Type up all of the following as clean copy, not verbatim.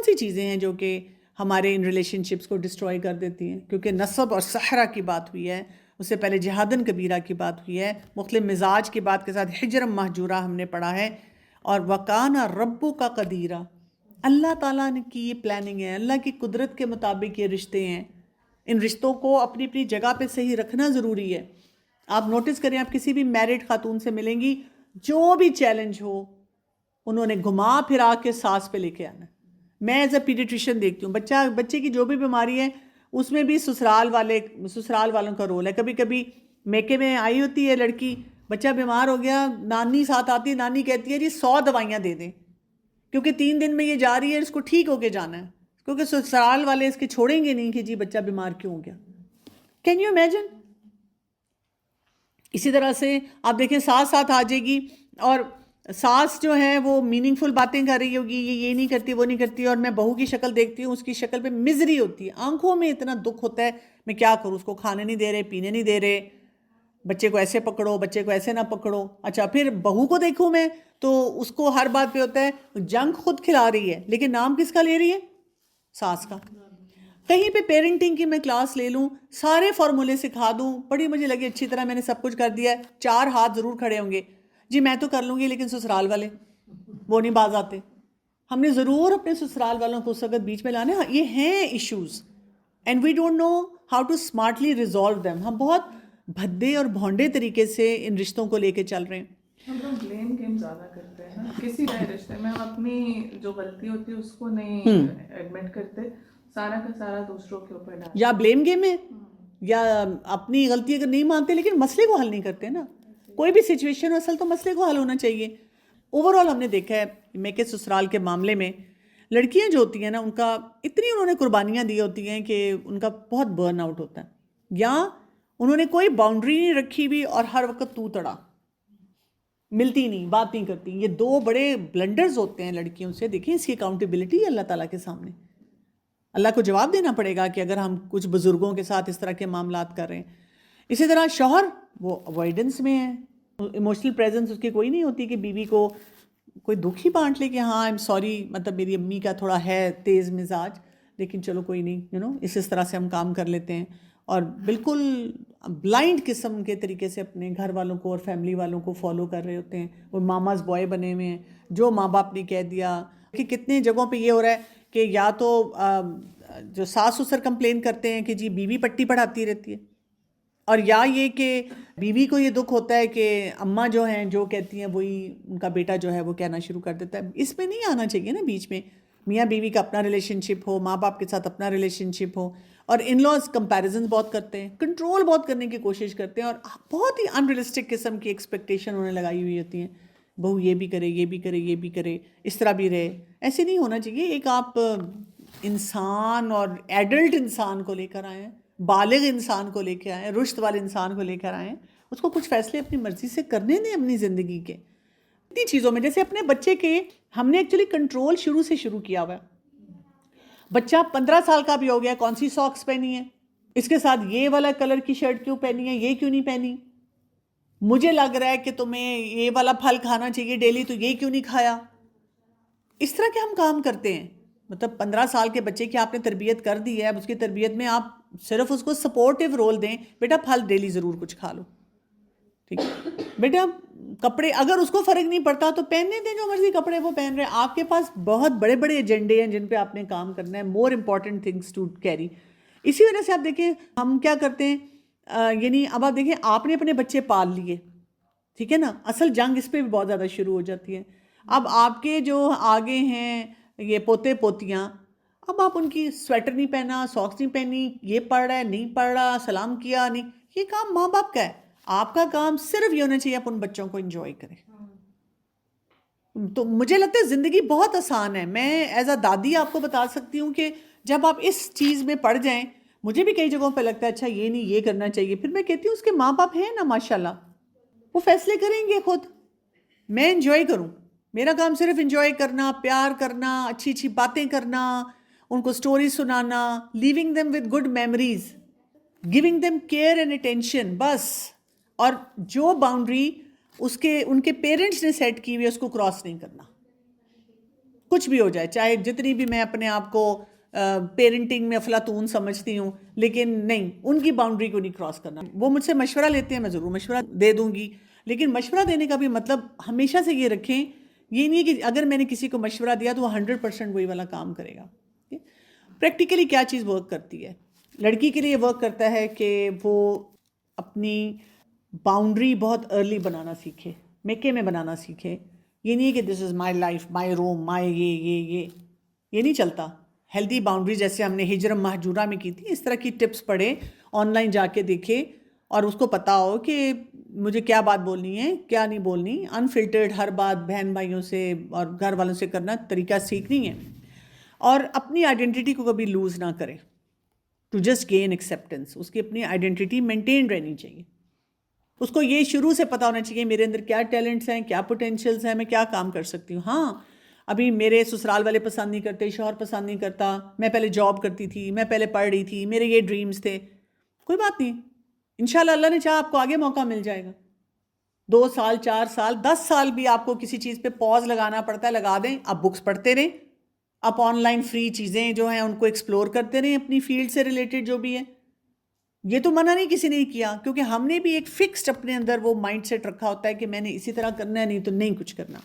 کون سی چیزیں ہیں جو کہ ہمارے ان ریلیشن شپس کو ڈسٹروائے کر دیتی ہیں؟ کیونکہ نصب اور سحرہ کی بات ہوئی ہے، اس سے پہلے جہادن کبیرہ کی بات ہوئی ہے، مختلف مزاج کی بات کے ساتھ حجرم محجورہ ہم نے پڑھا ہے، اور وَكَانَ رَبُّكَ قَدِيرًا، اللہ تعالیٰ نے کی یہ پلاننگ ہے، اللہ کی قدرت کے مطابق یہ رشتے ہیں. ان رشتوں کو اپنی اپنی جگہ پہ صحیح رکھنا ضروری ہے. آپ نوٹس کریں، آپ کسی بھی میرڈ خاتون سے ملیں گی، جو بھی چیلنج ہو انہوں نے گھما پھرا کے ساس پہ لے کے آنا. میں ایز اے پیڈیٹریشین دیکھتی ہوں، بچے کی جو بھی بیماری ہے اس میں بھی سسرال والوں کا رول ہے. کبھی کبھی میکے میں آئی ہوتی ہے لڑکی، بچہ بیمار ہو گیا، نانی ساتھ آتی ہے، نانی کہتی ہے جی 100 دوائیاں دے دیں کیونکہ 3 دن میں یہ جا رہی ہے، اس کو ٹھیک ہو کے جانا ہے، کیونکہ سسرال والے اس کے چھوڑیں گے نہیں کہ جی بچہ بیمار کیوں ہو گیا. Can you imagine? اسی طرح سے آپ دیکھیں ساس ساتھ آ جائے گی، اور ساس جو ہے وہ میننگ فل باتیں کر رہی ہوگی، یہ نہیں کرتی وہ نہیں کرتی، اور میں بہو کی شکل دیکھتی ہوں، اس کی شکل پہ مزری ہوتی ہے، آنکھوں میں اتنا دکھ ہوتا ہے، میں کیا کروں، اس کو کھانے نہیں دے رہے، پینے نہیں دے رہے، بچے کو ایسے پکڑو، بچے کو ایسے نہ پکڑو. اچھا پھر بہو کو دیکھوں میں تو اس کو ہر بات پہ ہوتا ہے جنگ خود کھلا رہی ہے، لیکن نام کس کا لے رہی ہے؟ ساس کا. کہیں پہ پیرنٹنگ کی میں کلاس لے لوں، سارے فارمولے سکھا دوں، بڑی مجھے لگے اچھی طرح میں نے سب کچھ کر دیا ہے، 4 ہاتھ ضرور کھڑے ہوں گے، جی میں تو کر لوں گی لیکن سسرال والے وہ نہیں باز آتے. ہم نے ضرور اپنے سسرال والوں کو اس وقت بیچ میں لانا. یہ ہیں issues and we don't know how to smartly resolve them. ہم بہت بھدے اور بھونڈے طریقے سے ان رشتوں کو لے کے چل رہے ہیں. ہم لوگ بلیم گیم زیادہ کرتے ہیں نا کسی نئے رشتے میں، ہم اپنی جو غلطی ہوتی ہے اس کو نہیں ایڈمٹ کرتے، سارا کا سارا دوسروں کے اوپر ڈالتے. یا بلیم گیم ہے، یا اپنی غلطی اگر نہیں مانتے لیکن مسئلے کو حل نہیں کرتے نا. کوئی بھی سچویشن اصل تو مسئلے کو حل ہونا چاہیے. اوور آل ہم نے دیکھا ہے میں کہ سسرال کے معاملے میں لڑکیاں جو ہوتی ہیں نا، ان کا اتنی انہوں نے قربانیاں دی ہوتی ہیں کہ ان کا بہت برن آؤٹ ہوتا ہے، یا انہوں نے کوئی باؤنڈری نہیں رکھی ہوئی اور ہر وقت تو تڑا، ملتی نہیں، بات نہیں کرتی. یہ 2 بڑے بلنڈرز ہوتے ہیں لڑکیوں سے. دیکھیں اس کی اکاؤنٹیبلٹی اللہ تعالیٰ کے سامنے، اللہ کو جواب دینا پڑے گا کہ اگر ہم کچھ بزرگوں کے ساتھ اس طرح کے معاملات کر رہے ہیں. اسی طرح شوہر وہ اوائیڈنس میں ہے، ایموشنل پریزنس اس کی کوئی نہیں ہوتی کہ بیوی کو کوئی دکھ ہی بانٹ لے کہ ہاں آئی ایم سوری، مطلب میری امی کا تھوڑا ہے تیز مزاج لیکن چلو کوئی نہیں، اس طرح سے ہم کام کر لیتے ہیں، اور بالکل بلائنڈ قسم کے طریقے سے اپنے گھر والوں کو اور فیملی والوں کو فالو کر رہے ہوتے ہیں. وہ ماماز بوائے بنے ہوئے ہیں، جو ماں باپ نے کہہ دیا. کہ کتنے جگہوں پہ یہ ہو رہا ہے کہ یا تو جو ساس سسر کمپلین کرتے ہیں کہ جی بیوی پٹی پڑھاتی رہتی ہے، اور یا یہ کہ بیوی کو یہ دکھ ہوتا ہے کہ اماں جو ہیں جو کہتی ہیں وہی ان کا بیٹا جو ہے وہ کہنا شروع کر دیتا ہے. اس میں نہیں آنا چاہیے نا بیچ میں. میاں بیوی کا اپنا ریلیشن شپ ہو، ماں باپ کے ساتھ اپنا ریلیشن شپ ہو. اور ان لاز کمپیریزن بہت کرتے ہیں، کنٹرول بہت کرنے کی کوشش کرتے ہیں، اور بہت ہی انریلسٹک قسم کی ایکسپیکٹیشن انہیں لگائی ہوئی ہوتی ہیں. بہو یہ بھی کرے، یہ بھی کرے، یہ بھی کرے، اس طرح بھی رہے. ایسے نہیں ہونا چاہیے. ایک آپ انسان اور ایڈلٹ انسان کو لے کر آئے ہیں، بالغ انسان کو لے کے آئیں، رشد والے انسان کو لے کر آئیں، اس کو کچھ فیصلے اپنی مرضی سے کرنے دیں اپنی زندگی کے. اتنی چیزوں میں جیسے اپنے بچے کے ہم نے ایکچولی کنٹرول شروع کیا ہوا ہے. بچہ 15 سال کا بھی ہو گیا، کون سی ساکس پہنی ہے، اس کے ساتھ یہ والا کلر کی شرٹ کیوں پہنی ہے، یہ کیوں نہیں پہنی، مجھے لگ رہا ہے کہ تمہیں یہ والا پھل کھانا چاہیے ڈیلی تو یہ کیوں نہیں کھایا. اس طرح کے ہم کام کرتے ہیں. مطلب 15 سال کے بچے کی آپ نے تربیت کر دی ہے، اب اس کی تربیت میں آپ صرف اس کو سپورٹیو رول دیں، بیٹا پھل ڈیلی ضرور کچھ کھا لو، ٹھیک ہے بیٹا. کپڑے اگر اس کو فرق نہیں پڑتا تو پہننے دیں، جو مرضی کپڑے وہ پہن رہے ہیں. آپ کے پاس بہت بڑے بڑے ایجنڈے ہیں جن پہ آپ نے کام کرنا ہے، more important things to carry. اسی وجہ سے آپ دیکھیں ہم کیا کرتے ہیں، یعنی اب آپ دیکھیں آپ نے اپنے بچے پال لیے، ٹھیک ہے نا، اصل جنگ اس پہ بھی بہت زیادہ شروع ہو جاتی ہے. اب آپ کے جو آگے ہیں یہ پوتے پوتیاں، اب آپ ان کی سویٹر نہیں پہنا، ساکس نہیں پہنی، یہ پڑھ رہا ہے نہیں پڑھ رہا، سلام کیا نہیں، یہ کام ماں باپ کا ہے. آپ کا کام صرف یہ ہونا چاہیے آپ ان بچوں کو انجوائے کریں. تو مجھے لگتا ہے زندگی بہت آسان ہے. میں ایز اے دادی آپ کو بتا سکتی ہوں کہ جب آپ اس چیز میں پڑ جائیں، مجھے بھی کئی جگہوں پہ لگتا ہے اچھا یہ نہیں یہ کرنا چاہیے، پھر میں کہتی ہوں اس کے ماں باپ ہیں نا ماشاءاللہ، وہ فیصلے کریں گے خود. میں انجوائے کروں، میرا کام صرف انجوائے کرنا، پیار کرنا، اچھی اچھی باتیں کرنا، ان کو سٹوری سنانا، leaving them with good memories, giving them care and attention, بس. اور جو باؤنڈری ان کے پیرنٹس نے سیٹ کی ہوئی ہے اس کو کراس نہیں کرنا. کچھ بھی ہو جائے، چاہے جتنی بھی میں اپنے آپ کو پیرنٹنگ میں افلاطون سمجھتی ہوں، لیکن نہیں، ان کی باؤنڈری کو نہیں کراس کرنا. وہ مجھ سے مشورہ لیتے ہیں، میں ضرور مشورہ دے دوں گی، لیکن مشورہ دینے کا بھی مطلب ہمیشہ سے یہ رکھیں، یہ نہیں ہے کہ اگر میں نے کسی کو مشورہ دیا تو وہ 100% وہی والا کام کرے گا. پریکٹیکلی کیا چیز ورک کرتی ہے؟ لڑکی کے لیے ورک کرتا ہے کہ وہ اپنی باؤنڈری بہت ارلی بنانا سیکھے، میکے میں بنانا سیکھے. یہ نہیں ہے کہ دس از مائی لائف، مائی روم، مائی یہ نہیں چلتا. ہیلدی باؤنڈری جیسے ہم نے ہجرم مہجورہ میں کی تھی، اس طرح کی ٹپس پڑھے، آن لائن جا کے دیکھے، اور اس کو پتا ہو کہ مجھے کیا بات بولنی ہے، کیا نہیں بولنی. انفلٹرڈ ہر بات بہن بھائیوں سے اور گھر والوں سے کرنا طریقہ سیکھنی ہے. اور اپنی آئیڈینٹی کو کبھی لوز نہ کرے ٹو جسٹ گین ایکسیپٹنس. اس کی اپنی آئیڈینٹی مینٹین رہنی چاہیے. اس کو یہ شروع سے پتہ ہونا چاہیے میرے اندر کیا ٹیلنٹس ہیں، کیا پوٹینشیلز ہیں، میں کیا کام کر سکتی ہوں. ہاں ابھی میرے سسرال والے پسند نہیں کرتے، شوہر پسند نہیں کرتا، میں پہلے جاب کرتی تھی، میں پہلے پڑھ رہی تھی، میرے یہ ڈریمز تھے، کوئی بات نہیں، انشاءاللہ اللہ نے چاہا آپ کو آگے موقع مل جائے گا. 2 سال، 4 سال، 10 سال بھی آپ کو کسی چیز پہ پاز لگانا پڑتا ہے، لگا دیں. آپ بکس پڑھتے رہیں، آپ آن لائن فری چیزیں جو ہیں ان کو ایکسپلور کرتے رہیں، اپنی فیلڈ سے ریلیٹڈ جو بھی ہے. یہ تو منع نہیں کسی نے کیا، کیونکہ ہم نے بھی ایک فکسڈ اپنے اندر وہ مائنڈ سیٹ رکھا ہوتا ہے کہ میں نے اسی طرح کرنا ہے، نہیں تو نہیں کچھ کرنا.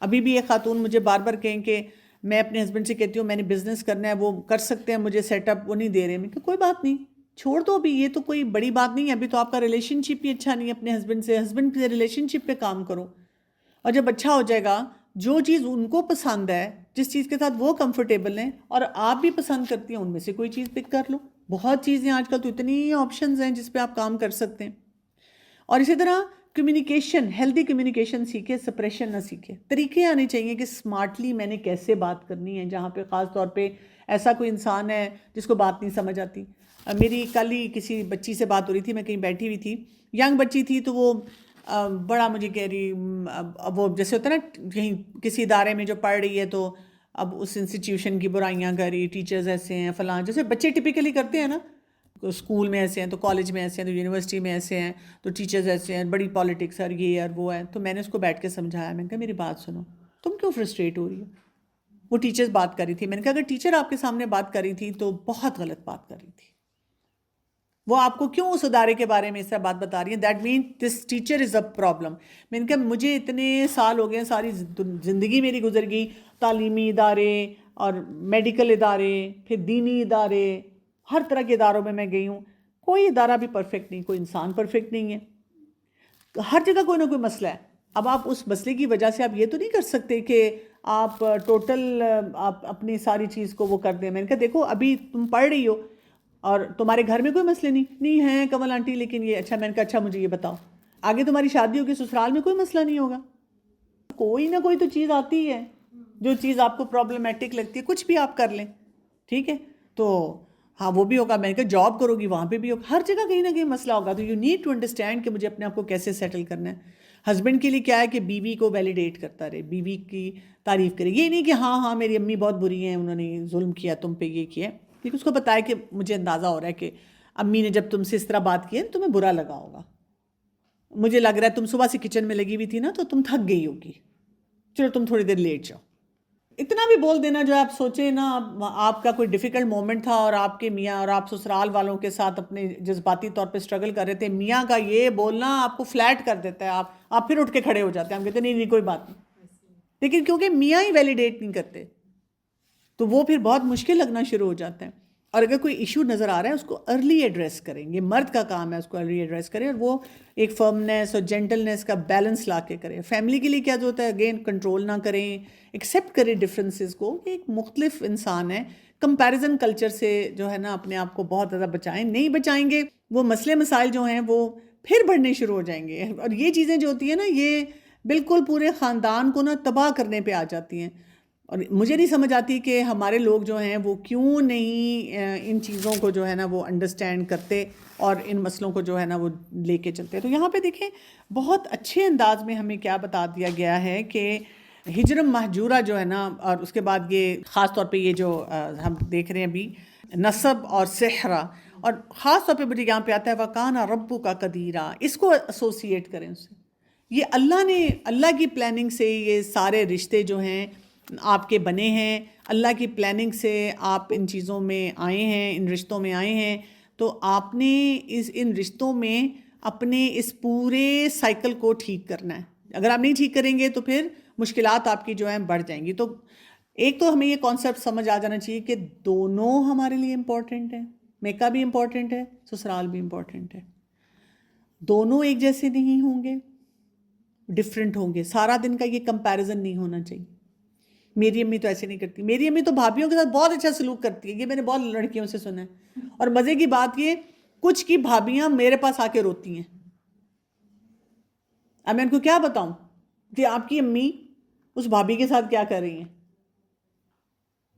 ابھی بھی ایک خاتون مجھے بار بار کہیں کہ میں اپنے ہسبینڈ سے کہتی ہوں میں نے بزنس کرنا ہے، وہ کر سکتے ہیں مجھے سیٹ اپ، وہ نہیں دے رہے. میں کہ کوئی بات نہیں، چھوڑ دو، ابھی یہ تو کوئی بڑی بات نہیں ہے، ابھی تو آپ کا ریلیشن شپ بھی اچھا نہیں ہے اپنے ہسبینڈ سے ریلیشن شپ پہ کام کرو. اور جب اچھا ہو جائے گا، جو چیز ان کو پسند ہے، جس چیز کے ساتھ وہ کمفرٹیبل ہیں اور آپ بھی پسند کرتی ہیں، ان میں سے کوئی چیز پک کر لو. بہت چیزیں آج کل تو اتنی آپشنز ہیں جس پہ آپ کام کر سکتے ہیں. اور اسی طرح کمیونیکیشن، ہیلدی کمیونیکیشن سیکھے، سپریشن نہ سیکھے. طریقے آنے چاہیے کہ اسمارٹلی میں نے کیسے بات کرنی ہے، جہاں پہ خاص طور پہ ایسا کوئی انسان ہے جس کو بات نہیں سمجھ آتی. میری کل ہی کسی بچی سے بات ہو رہی تھی، میں کہیں بیٹھی ہوئی تھی، ینگ بچی تھی، تو وہ بڑا مجھے کہہ رہی، وہ جیسے ہوتا ہے نا کہیں کسی ادارے میں جو پڑھ رہی ہے تو اب اس انسٹیٹیوشن کی برائیاں کر رہی، ٹیچرز ایسے ہیں فلاں، جیسے بچے ٹپیکلی کرتے ہیں نا، اسکول میں ایسے ہیں تو کالج میں ایسے ہیں تو یونیورسٹی میں ایسے ہیں تو ٹیچرز ایسے ہیں، بڑی پالیٹکس اور یہ اور وہ ہے. تو میں نے اس کو بیٹھ کے سمجھایا، میں نے کہا میری بات سنو، تم کیوں فرسٹریٹ ہو رہی ہو؟ وہ ٹیچرز بات کر رہی تھی. میں نے کہا اگر ٹیچر آپ کے سامنے بات کر رہی تھی تو بہت غلط بات کر رہی تھی. وہ آپ کو کیوں اس ادارے کے بارے میں اس طرح بات بتا رہی ہیں؟ That means this teacher is a problem. میں نے کہا مجھے اتنے سال ہو گئے، ساری زندگی میری گزر گئی تعلیمی ادارے اور میڈیکل ادارے، پھر دینی ادارے، ہر طرح کے اداروں میں گئی ہوں. کوئی ادارہ بھی پرفیکٹ نہیں، کوئی انسان پرفیکٹ نہیں ہے، ہر جگہ کوئی نہ کوئی مسئلہ ہے. اب آپ اس مسئلے کی وجہ سے آپ یہ تو نہیں کر سکتے کہ آپ ٹوٹل آپ اپنی ساری چیز کو وہ کر دیں. میں نے کہا دیکھو ابھی تم پڑھ رہی ہو اور تمہارے گھر میں کوئی مسئلے نہیں ہیں کمل آنٹی، لیکن یہ اچھا. میں نے کہا اچھا مجھے یہ بتاؤ، آگے تمہاری شادی ہوگی، سسرال میں کوئی مسئلہ نہیں ہوگا؟ کوئی نہ کوئی تو چیز آتی ہے جو چیز آپ کو پرابلمٹک لگتی ہے، کچھ بھی آپ کر لیں، ٹھیک ہے. تو ہاں وہ بھی ہوگا. میں نے کہا جاب کرو گی وہاں پہ بھی ہوگا، ہر جگہ کہیں نہ کہیں مسئلہ ہوگا. تو یو نیڈ ٹو انڈرسٹینڈ کہ مجھے اپنے آپ کو کیسے سیٹل کرنا ہے. ہسبینڈ کے لیے کیا ہے کہ بیوی کو ویلیڈیٹ کرتا رہے، بیوی کی تعریف کرے. یہ نہیں کہ ہاں میری امی بہت بری ہیں، انہوں نے ظلم کیا تم پہ، یہ کیا. لیکن اس کو بتایا کہ مجھے اندازہ ہو رہا ہے کہ امی نے جب تم سے اس طرح بات کی ہے تمہیں برا لگا ہوگا، مجھے لگ رہا ہے تم صبح سے کچن میں لگی ہوئی تھی نا تو تم تھک گئی ہوگی، چلو تم تھوڑی دیر لیٹ جاؤ. اتنا بھی بول دینا جو آپ سوچیں نا آپ کا کوئی ڈیفیکلٹ مومنٹ تھا اور آپ کے میاں اور آپ سسرال والوں کے ساتھ اپنے جذباتی طور پہ اسٹرگل کر رہے تھے، میاں کا یہ بولنا آپ کو فلیٹ کر دیتا ہے، آپ پھر اٹھ کے کھڑے ہو جاتے ہیں، ہم کہتے ہیں نہیں کوئی بات نہیں. لیکن کیونکہ میاں ہی ویلیڈیٹ نہیں کرتے تو وہ پھر بہت مشکل لگنا شروع ہو جاتا ہے. اور اگر کوئی ایشو نظر آ رہا ہے اس کو ارلی ایڈریس کریں، یہ مرد کا کام ہے اس کو ارلی ایڈریس کریں، اور وہ ایک فرمنیس اور جینٹلنیس کا بیلنس لا کے کریں. فیملی کے لیے کیا جو ہوتا ہے اگین کنٹرول نہ کریں، ایکسیپٹ کریں ڈفرینسز کو، ایک مختلف انسان ہے. کمپیریزن کلچر سے جو ہے نا اپنے آپ کو بہت زیادہ بچائیں، نہیں بچائیں گے وہ مسئلے مسائل جو ہیں وہ پھر بڑھنے شروع ہو جائیں گے. اور یہ چیزیں جو ہوتی ہیں نا یہ بالکل پورے خاندان کو نا تباہ کرنے پہ آ جاتی ہیں. اور مجھے نہیں سمجھ آتی کہ ہمارے لوگ جو ہیں وہ کیوں نہیں ان چیزوں کو جو ہے نا وہ انڈرسٹینڈ کرتے اور ان مسئلوں کو جو ہے نا وہ لے کے چلتے. تو یہاں پہ دیکھیں بہت اچھے انداز میں ہمیں کیا بتا دیا گیا ہے کہ ہجرم مہجورہ جو ہے نا، اور اس کے بعد یہ خاص طور پہ یہ جو ہم دیکھ رہے ہیں ابھی نصب اور سحرہ، اور خاص طور پہ مجھے یہاں پہ آتا ہے وَكَانَ رَبُّكَ قَدِيرًا، اس کو ایسوسیٹ کریں اس سے. یہ اللہ کی پلاننگ سے یہ سارے رشتے جو ہیں آپ کے بنے ہیں, اللہ کی پلاننگ سے آپ ان چیزوں میں آئے ہیں, ان رشتوں میں آئے ہیں, تو آپ نے ان رشتوں میں اپنے اس پورے سائیکل کو ٹھیک کرنا ہے. اگر آپ نہیں ٹھیک کریں گے تو پھر مشکلات آپ کی جو ہیں بڑھ جائیں گی. تو ایک تو ہمیں یہ کانسیپٹ سمجھ آ جانا چاہیے کہ دونوں ہمارے لیے امپورٹنٹ ہے, میکا بھی امپورٹنٹ ہے, سسرال بھی امپورٹنٹ ہے. دونوں ایک جیسے نہیں ہوں گے, ڈفرینٹ ہوں گے. سارا دن کا یہ کمپیریزن نہیں ہونا چاہیے. میری امی تو ایسے نہیں کرتی. میری امی تو بھابھیوں کے ساتھ بہت اچھا سلوک کرتی ہے, یہ میں نے بہت لڑکیوں سے سنا ہے. اور مزے کی بات یہ, کچھ کی بھابھیاں میرے پاس آ کے روتی ہیں. اب میں ان کو کیا بتاؤں کہ آپ کی امی اس بھابھی کے ساتھ کیا کر رہی ہیں.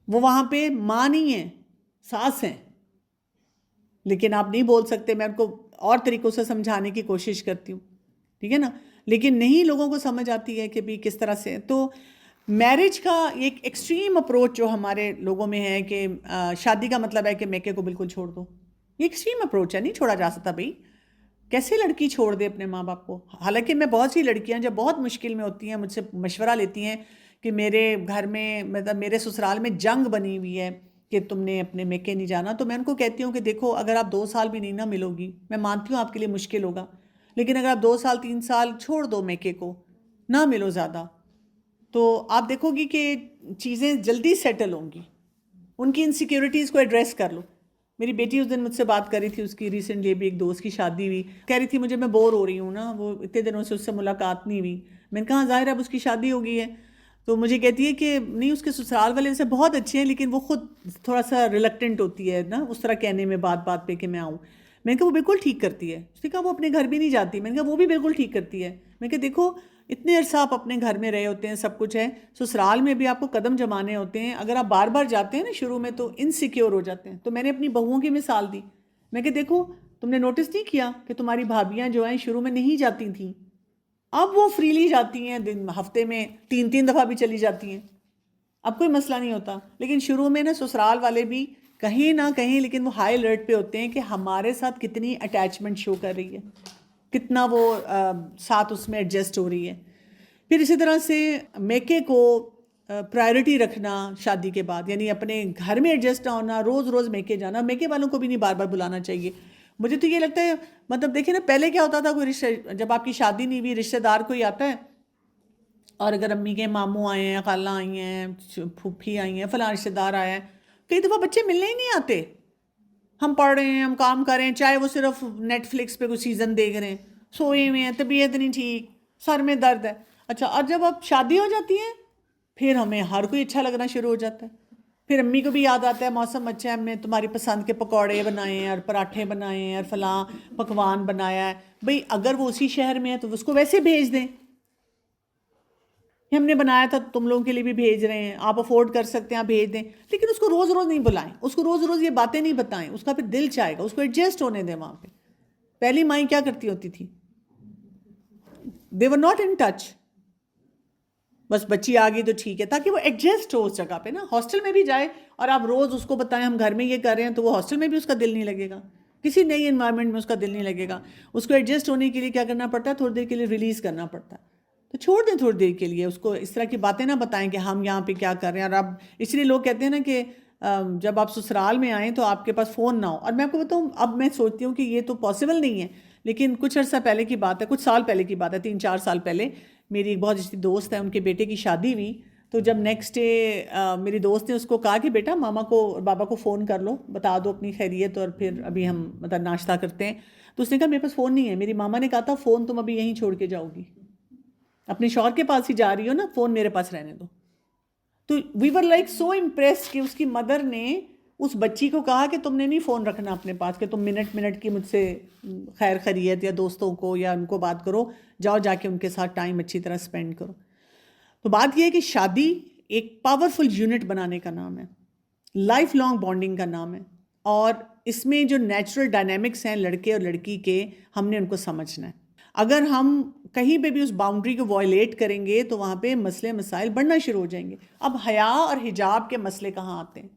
وہ وہاں پہ ماں نہیں ہیں, ساس ہیں, لیکن آپ نہیں بول سکتے. میں ان کو اور طریقوں سے سمجھانے کی کوشش کرتی ہوں, ٹھیک ہے نا, لیکن نہیں لوگوں کو سمجھ آتی ہے کہ بھی کس طرح سے. تو میرج کا ایک ایکسٹریم اپروچ جو ہمارے لوگوں میں ہے کہ شادی کا مطلب ہے کہ میکے کو بالکل چھوڑ دو. یہ ایکسٹریم اپروچ ہے, نہیں چھوڑا جا سکتا بھائی. کیسے لڑکی چھوڑ دے اپنے ماں باپ کو؟ حالانکہ میں بہت سی لڑکیاں جب بہت مشکل میں ہوتی ہیں مجھ سے مشورہ لیتی ہیں کہ میرے گھر میں مطلب میرے سسرال میں جنگ بنی ہوئی ہے کہ تم نے اپنے میکے نہیں جانا. تو میں ان کو کہتی ہوں کہ دیکھو, اگر آپ 2 سال بھی نہیں نہ ملو گی, میں مانتی ہوں آپ کے لیے مشکل ہوگا, لیکن اگر آپ 2 سال 3 سال چھوڑ دو میکے کو, نہ ملو زیادہ, تو آپ دیکھو گی کہ چیزیں جلدی سیٹل ہوں گی. ان کی انسیکیورٹیز کو ایڈریس کر لو. میری بیٹی اس دن مجھ سے بات کر رہی تھی, اس کی ریسنٹلی بھی ایک دوست کی شادی ہوئی, کہہ رہی تھی مجھے میں بور ہو رہی ہوں نا, وہ اتنے دنوں سے اس سے ملاقات نہیں ہوئی. میں نے کہا ظاہر ہے اب اس کی شادی ہو گئی ہے. تو مجھے کہتی ہے کہ نہیں, اس کے سسرال والے سے بہت اچھے ہیں, لیکن وہ خود تھوڑا سا ریلکٹنٹ ہوتی ہے نا اس طرح کہنے میں, بات بات پہ کہ میں آؤں. میں نے کہا وہ بالکل ٹھیک کرتی ہے. اس نے کہا وہ اپنے گھر بھی نہیں جاتی. میں نے کہا وہ بھی بالکل ٹھیک کرتی ہے. میں نے کہا دیکھو, اتنے عرصہ آپ اپنے گھر میں رہے ہوتے ہیں, سب کچھ ہے, سسرال میں بھی آپ کو قدم جمانے ہوتے ہیں. اگر آپ بار بار جاتے ہیں نا شروع میں تو انسیکیور ہو جاتے ہیں. تو میں نے اپنی بہوؤں کی مثال دی. میں کہ دیکھو, تم نے نوٹس نہیں کیا کہ تمہاری بھابیاں جو ہیں شروع میں نہیں جاتی تھیں, اب وہ فریلی جاتی ہیں, دن ہفتے میں 3 دفعہ بھی چلی جاتی ہیں, اب کوئی مسئلہ نہیں ہوتا. لیکن شروع میں نا سسرال والے بھی کہیں نہ کہیں لیکن وہ ہائی الرٹ پہ ہوتے ہیں کہ ہمارے ساتھ کتنی اٹیچمنٹ شو کر رہی ہے, کتنا وہ ساتھ اس میں ایڈجسٹ ہو رہی ہے. پھر اسی طرح سے میکے کو پرائرٹی رکھنا شادی کے بعد, یعنی اپنے گھر میں ایڈجسٹ نہ ہونا, روز روز میکے جانا. میکے والوں کو بھی نہیں بار بار بلانا چاہیے. مجھے تو یہ لگتا ہے, مطلب دیکھیں نا, پہلے کیا ہوتا تھا, کوئی رشتے, جب آپ کی شادی نہیں ہوئی, رشتہ دار کوئی آتا ہے, اور اگر امی کے ماموں آئے ہیں, خالہ آئی ہیں, پھوپھی آئی ہیں, فلاں رشتہ دار آیا ہے, کئی دفعہ بچے ملنے ہی نہیں آتے. ہم پڑھ رہے ہیں, ہم کام کر رہے ہیں, چاہے وہ صرف نیٹ فلکس پہ کوئی سیزن دیکھ رہے ہیں, سوئے ہوئے ہیں, طبیعت نہیں ٹھیک, سر میں درد ہے. اچھا, اور جب اب شادی ہو جاتی ہے پھر ہمیں ہر کوئی اچھا لگنا شروع ہو جاتا ہے. پھر امی کو بھی یاد آتا ہے موسم اچھا ہے, ہم نے تمہاری پسند کے پکوڑے بنائے ہیں اور پراٹھے بنائے ہیں اور فلاں پکوان بنایا ہے. بھئی اگر وہ اسی شہر میں ہے تو اس کو ویسے بھیج دیں, ہم نے بنایا تھا تم لوگوں کے لیے بھی بھیج رہے ہیں, آپ افورڈ کر سکتے ہیں, آپ بھیج دیں. لیکن اس کو روز روز نہیں بلائیں, اس کو روز روز یہ باتیں نہیں بتائیں, اس کا پھر دل چاہے گا, اس کو ایڈجسٹ ہونے دیں وہاں پہ. پہلی مائیں کیا کرتی ہوتی تھی, دے ور ناٹ ان ٹچ, بس بچی آ گئی تو ٹھیک ہے, تاکہ وہ ایڈجسٹ ہو اس جگہ پہ نا. ہاسٹل میں بھی جائے اور آپ روز اس کو بتائیں ہم گھر میں یہ کر رہے ہیں, تو وہ ہاسٹل میں بھی اس کا دل نہیں لگے گا, کسی نئی انوائرمنٹ میں اس کا دل نہیں لگے گا. اس کو ایڈجسٹ ہونے کے لیے کیا کرنا پڑتا ہے, تھوڑی دیر کے لیے ریلیز کرنا پڑتا ہے. تو چھوڑ دیں تھوڑی دیر کے لیے, اس کو اس طرح کی باتیں نہ بتائیں کہ ہم یہاں پہ کیا کر رہے ہیں. اور اب اس لیے لوگ کہتے ہیں نا کہ جب آپ سسرال میں آئیں تو آپ کے پاس فون نہ ہو. اور میں آپ کو بتاؤں, اب میں سوچتی ہوں کہ یہ تو پاسبل نہیں ہے, لیکن کچھ عرصہ پہلے کی بات ہے, کچھ سال پہلے کی بات ہے, 3-4 سال پہلے میری ایک بہت اچھی دوست ہے, ان کے بیٹے کی شادی ہوئی. تو جب نیکسٹ ڈے میری دوست نے اس کو کہا کہ بیٹا ماما کو اور بابا کو فون کر لو, بتا دو اپنی خیریت, اور پھر ابھی ہم مطلب ناشتہ کرتے ہیں. تو اس نے کہا میرے پاس فون نہیں ہے. میری ماما نے کہا تھا فون تم ابھی یہیں چھوڑ کے جاؤ گی, اپنے شوہر کے پاس ہی جا رہی ہو نا, فون میرے پاس رہنے دو. تو وی ور لائک سو امپریسڈ کہ اس کی مدر نے اس بچی کو کہا کہ تم نے نہیں فون رکھنا اپنے پاس, کہ تم منٹ کی مجھ سے خیر خیریت یا دوستوں کو یا ان کو بات کرو, جاؤ جا کے ان کے ساتھ ٹائم اچھی طرح اسپینڈ کرو. تو بات یہ ہے کہ شادی ایک پاورفل یونٹ بنانے کا نام ہے, لائف لانگ بانڈنگ کا نام ہے, اور اس میں جو نیچرل ڈائنامکس ہیں لڑکے اور لڑکی کے, ہم نے ان کو سمجھنا ہے. اگر ہم کہیں پہ بھی اس باؤنڈری کو وائلیٹ کریں گے تو وہاں پہ مسئلے مسائل بڑھنا شروع ہو جائیں گے. اب حیا اور حجاب کے مسئلے کہاں آتے ہیں؟